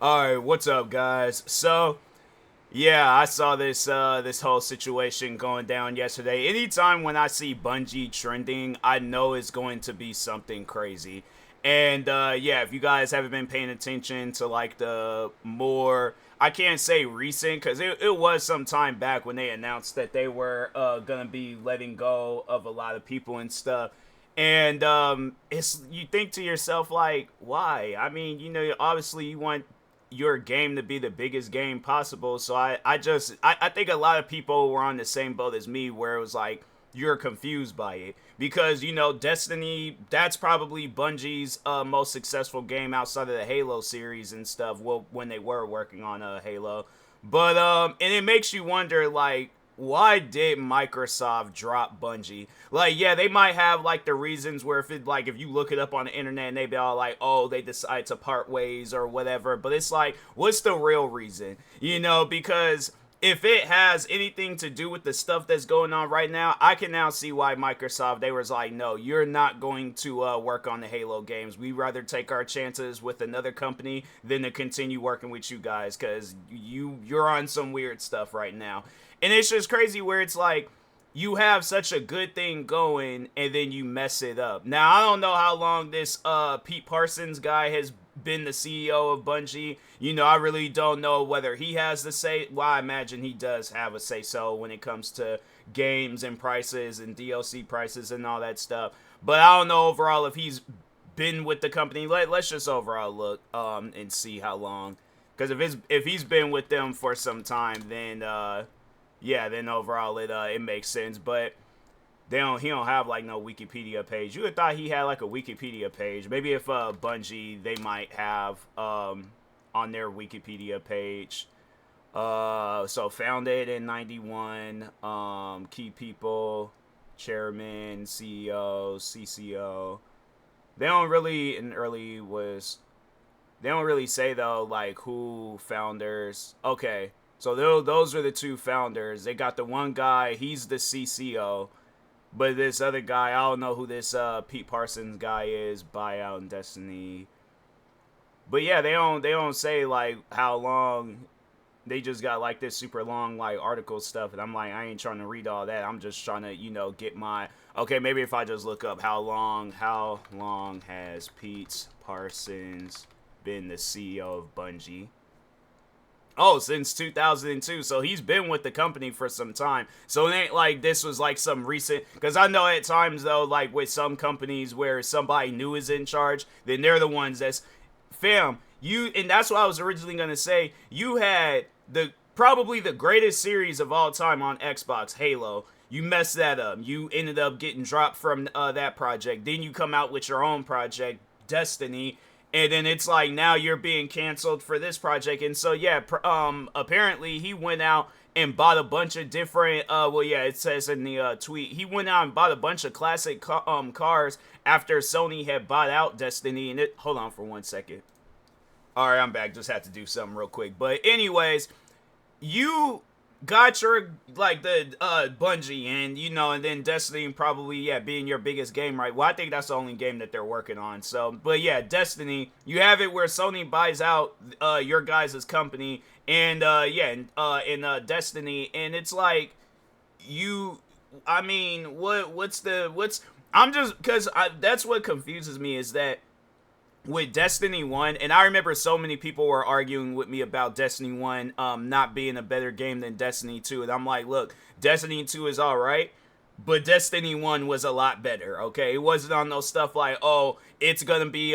Alright, what's up, guys? So, yeah, I saw this whole situation going down yesterday. Anytime when I see Bungie trending, I know it's going to be something crazy. And yeah, if you guys haven't been paying attention to like the more, I can't say recent because it was some time back when they announced that they were gonna be letting go of a lot of people and stuff. And it's, you think to yourself like, why? I mean, obviously you want your game to be the biggest game possible. So I think a lot of people were on the same boat as me, where it was like you're confused by it because Destiny, that's probably Bungie's most successful game outside of the Halo series and stuff. Well, when they were working on Halo, but and it makes you wonder like, why did Microsoft drop Bungie? Like, yeah, they might have like the reasons where if you look it up on the internet and they be all like, oh, they decide to part ways or whatever. But it's like, what's the real reason? Because if it has anything to do with the stuff that's going on right now, I can now see why Microsoft, they was like, no, you're not going to work on the Halo games. We'd rather take our chances with another company than to continue working with you guys because you're on some weird stuff right now. And it's just crazy where it's like you have such a good thing going and then you mess it up. Now, I don't know how long this Pete Parsons guy has been the CEO of Bungie. I really don't know whether he has the say. Well, I imagine he does have a say so when it comes to games and prices and DLC prices and all that stuff. But I don't know overall if he's been with the company. Let's just overall look and see how long. Because if he's been with them for some time, then yeah, then overall it makes sense. But he don't have like no Wikipedia page. You would thought he had like a Wikipedia page. Maybe if Bungie, they might have on their Wikipedia page. So founded in '91. Key people, chairman, CEO, CCO. They don't really in early was they don't really say though like who founders. Okay, so those are the two founders. They got the one guy. He's the CCO, but this other guy, I don't know who this Pete Parsons guy is. Buyout in Destiny. But yeah, they don't say like how long. They just got like this super long like article stuff, and I'm like, I ain't trying to read all that. I'm just trying to get my, okay. Maybe if I just look up how long has Pete Parsons been the CEO of Bungie? Oh, since 2002. So he's been with the company for some time. So it ain't like this was like some recent. Because I know at times, though, like with some companies where somebody new is in charge, then they're the ones that's. Fam, and that's what I was originally going to say. You had probably the greatest series of all time on Xbox, Halo. You messed that up. You ended up getting dropped from that project. Then you come out with your own project, Destiny, and then it's like now you're being canceled for this project. And so yeah, apparently he went out and bought a bunch of different well, yeah, it says in the tweet, he went out and bought a bunch of classic cars after Sony had bought out Destiny. And it, hold on for 1 second. All right, I'm back. Just had to do something real quick. But anyways, you got your like the Bungie, and and then Destiny probably, yeah, being your biggest game, right? Well, I think that's the only game that they're working on. So, but yeah, Destiny, you have it where Sony buys out your guys' company, and yeah, in Destiny, and it's like you, I mean, what's I'm just because that's what confuses me is that with Destiny 1, and I remember so many people were arguing with me about Destiny 1 not being a better game than Destiny 2. And I'm like, look, Destiny 2 is all right, but Destiny 1 was a lot better, okay? It wasn't on those stuff like, oh, it's going to be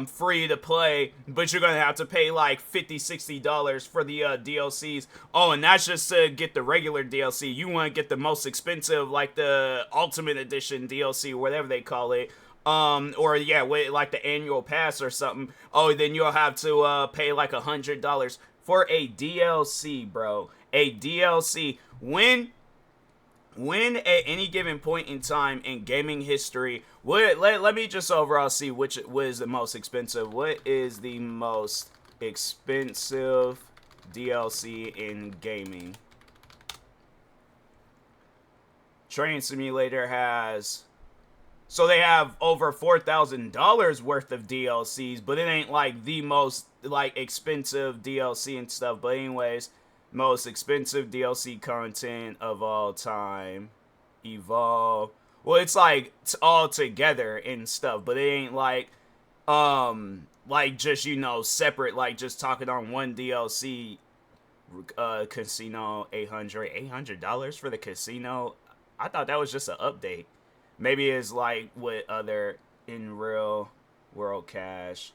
free to play, but you're going to have to pay like $50, $60 for the DLCs. Oh, and that's just to get the regular DLC. You want to get the most expensive, like the Ultimate Edition DLC, whatever they call it, or yeah, wait, like the annual pass or something. Oh, then you'll have to pay like $100 for a DLC, bro. A DLC. When at any given point in time in gaming history, let me just overall see what is the most expensive. What is the most expensive DLC in gaming? Train Simulator has So they have over $4,000 worth of DLCs, but it ain't like the most like expensive DLC and stuff. But anyways, most expensive DLC content of all time. Evolve. Well, it's like it's all together and stuff, but it ain't like just, you know, separate, like just talking on one DLC. Casino $800 for the casino. I thought that was just an update. Maybe it's like with other in real world cash.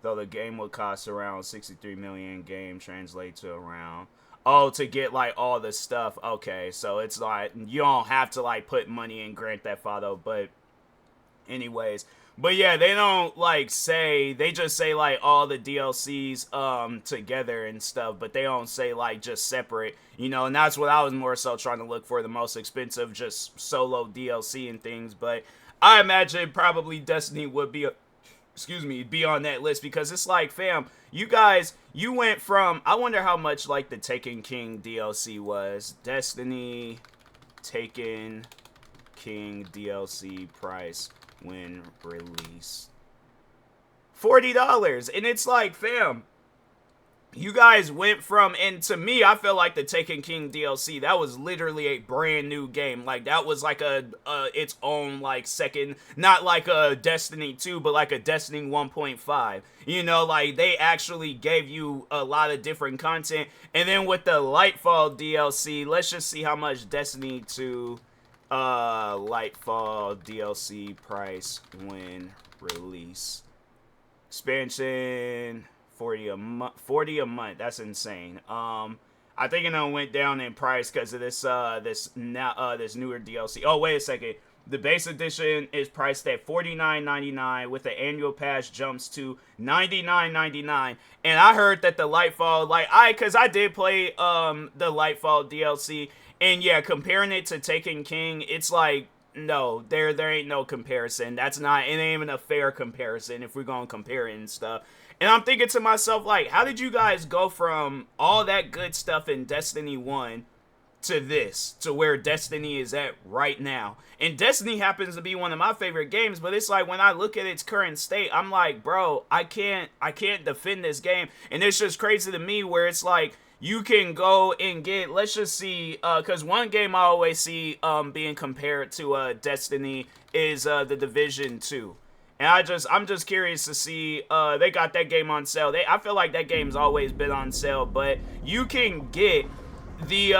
Though the game would cost around 63 million, game translate to around, oh, to get like all the stuff. Okay, so it's like you don't have to like put money in Grand Theft Auto, but anyways. But yeah, they don't like say, they just say like all the DLCs together and stuff, but they don't say like just separate, you know. And that's what I was more so trying to look for, the most expensive just solo DLC and things. But I imagine probably Destiny would be be on that list, because it's like, fam, you guys, you went from, I wonder how much like the Taken King DLC was. Destiny Taken King DLC price when released, $40. And it's like, fam, you guys went from, and to me, I feel like the Taken King DLC, that was literally a brand new game. Like, that was like a its own like second, not like a Destiny 2, but like a Destiny 1.5. You know, like they actually gave you a lot of different content. And then with the Lightfall DLC, let's just see how much Destiny 2 Lightfall DLC price when release. Expansion 40 a month. That's insane. I think it went down in price because of this this newer DLC. Oh, wait a second. The base edition is priced at $49.99 with the annual pass jumps to $99.99. And I heard that the Lightfall, cause I did play the Lightfall DLC. And yeah, comparing it to Taken King, it's like, no, there ain't no comparison. That's not, it ain't even a fair comparison if we're gonna compare it and stuff. And I'm thinking to myself, like, how did you guys go from all that good stuff in Destiny 1 to this, to where Destiny is at right now? And Destiny happens to be one of my favorite games, but it's like, when I look at its current state, I'm like, bro, I can't defend this game. And it's just crazy to me where it's like, you can go and get, let's just see, because one game I always see being compared to Destiny is the Division 2. And I'm just curious to see, they got that game on sale. I feel like that game's always been on sale, but you can get the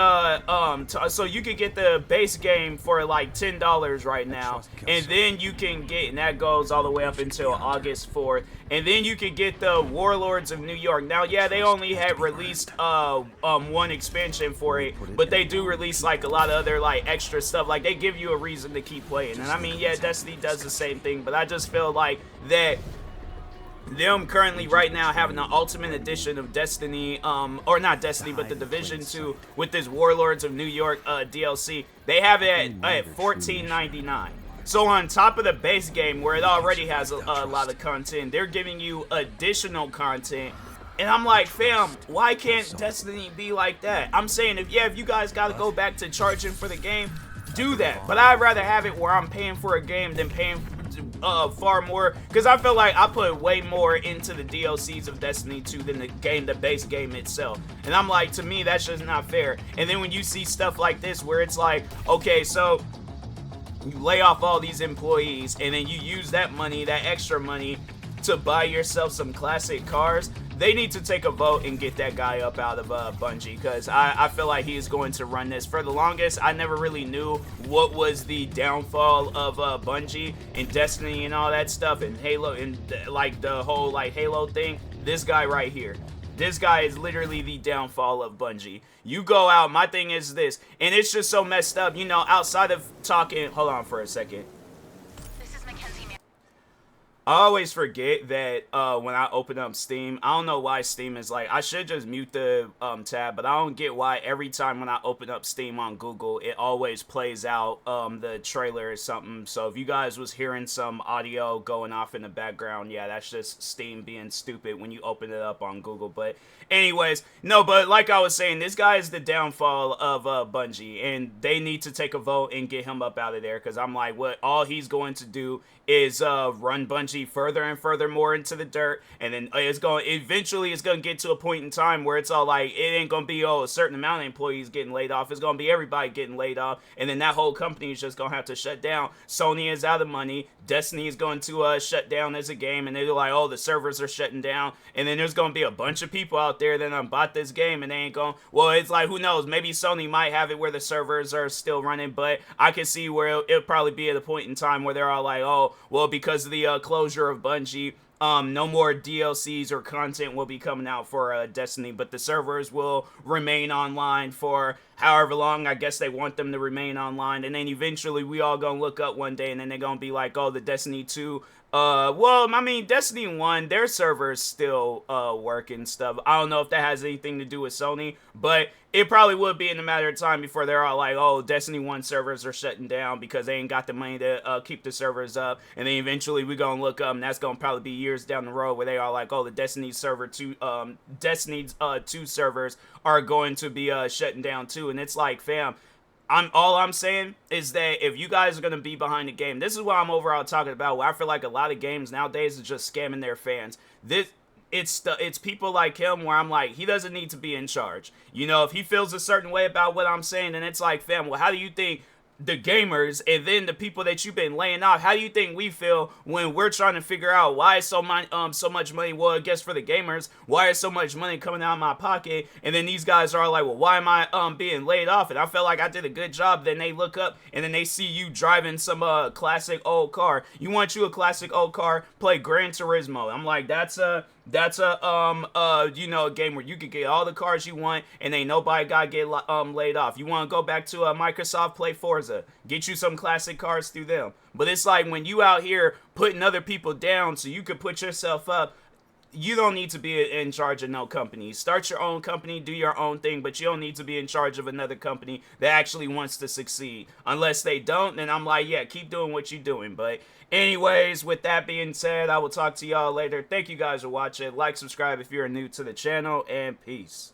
so you can get the base game for like $10 right now, and then you can get, and that goes all the way up until August 4th, and then you can get the Warlords of New York. Now, yeah, they only had released one expansion for it, but they do release like a lot of other like extra stuff. Like, they give you a reason to keep playing. And I mean, yeah, Destiny does the same thing, but I just feel like that them currently right now having the ultimate edition of Destiny, or not Destiny, but the Division 2 with this Warlords of New York DLC, they have it at $14.99. So on top of the base game, where it already has a lot of content, they're giving you additional content. And I'm like, fam, why can't Destiny be like that? I'm saying, if you guys gotta go back to charging for the game, do that. But I'd rather have it where I'm paying for a game than paying far more, because I feel like I put way more into the DLCs of Destiny 2 than the base game itself. And I'm like, to me, that's just not fair. And then when you see stuff like this where it's like, okay, so you lay off all these employees and then you use that money, that extra money, to buy yourself some classic cars, they need to take a vote and get that guy up out of Bungie, because I feel like he is going to run this. For the longest, I never really knew what was the downfall of Bungie and Destiny and all that stuff, and Halo, and like the whole like Halo thing. This guy right here. This guy is literally the downfall of Bungie. You go out, my thing is this, and it's just so messed up, you know, outside of talking, hold on for a second. I always forget that when I open up Steam, I don't know why Steam is like, I should just mute the tab, but I don't get why every time when I open up Steam on Google, it always plays out the trailer or something. So if you guys was hearing some audio going off in the background, yeah, that's just Steam being stupid when you open it up on Google. But anyways, no, but like I was saying, this guy is the downfall of Bungie, and they need to take a vote and get him up out of there, because I'm like, what all he's going to do is run Bungie further and further more into the dirt, and then it's gonna get to a point in time where it's all like, it ain't gonna be a certain amount of employees getting laid off, it's gonna be everybody getting laid off, and then that whole company is just gonna have to shut down. Sony is out of money, Destiny is going to shut down as a game, and they're like, oh, the servers are shutting down, and then there's gonna be a bunch of people out there that bought this game, and they ain't gonna, well, it's like, who knows, maybe Sony might have it where the servers are still running, but I can see where it'll probably be at a point in time where they're all like, oh, well, because of the closure of Bungie, no more DLCs or content will be coming out for Destiny, but the servers will remain online for however long I guess they want them to remain online, and then eventually we all gonna look up one day, and then they're gonna be like, oh, the Destiny 2, well, I mean, Destiny 1, their servers still work and stuff. I don't know if that has anything to do with Sony, but it probably would be in a matter of time before they're all like, oh, Destiny 1 servers are shutting down because they ain't got the money to keep the servers up, and then eventually we gonna look up, and that's gonna probably be years down the road where they are like, oh, the Destiny 2 servers are going to be shutting down too, and it's like, fam, all I'm saying is that if you guys are gonna be behind the game, this is what I'm overall talking about. Where I feel like a lot of games nowadays is just scamming their fans. It's people like him where I'm like, he doesn't need to be in charge. You know, if he feels a certain way about what I'm saying, then it's like, fam, well, how do you think the gamers and then the people that you've been laying off, how do you think we feel when we're trying to figure out why is so much money, well, I guess for the gamers, why is so much money coming out of my pocket, and then these guys are like, well, why am I being laid off, and I felt like I did a good job. Then they look up and then they see you driving some classic old car. You want you a classic old car, play Gran Turismo. I'm like, that's a game where you could get all the cars you want and ain't nobody gotta get laid off. You want to go back to Microsoft, play Forza, get you some classic cars through them. But it's like, when you out here putting other people down so you could put yourself up, you don't need to be in charge of no company. Start your own company, do your own thing, but you don't need to be in charge of another company that actually wants to succeed. Unless they don't, then I'm like, yeah, keep doing what you're doing. But anyways, with that being said, I will talk to y'all later. Thank you guys for watching. Like, subscribe if you're new to the channel, and peace.